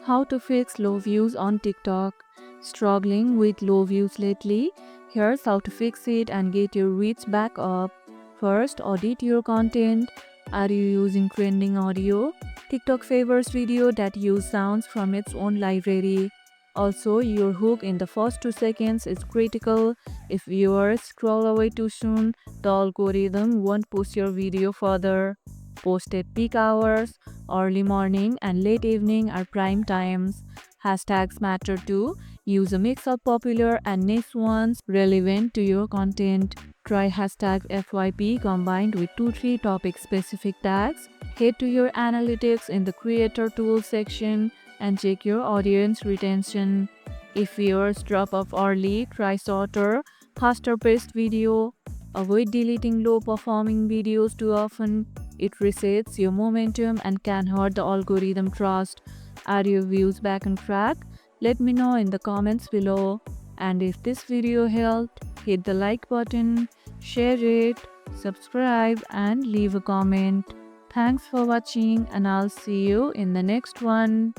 How to fix low views on TikTok. Struggling with low views lately? Here's how to fix it and get your reach back up. First, audit your content. Are you using trending audio? TikTok favors video that use sounds from its own library. Also, your hook in the first 2 seconds is critical. If viewers scroll away too soon, the algorithm won't push your video further. Post at peak hours. Early morning and late evening are prime times. Hashtags matter too. Use a mix of popular and niche ones relevant to your content. Try hashtag FYP combined with 2-3 topic specific tags. Head to your analytics in the creator tools section and check your audience retention. If viewers drop off early, try shorter, faster paced video. Avoid deleting low performing videos too often. It resets your momentum and can hurt the algorithm trust. Are your views back on track? Let me know in the comments below. And if this video helped, hit the like button, share it, subscribe and leave a comment. Thanks for watching and I'll see you in the next one.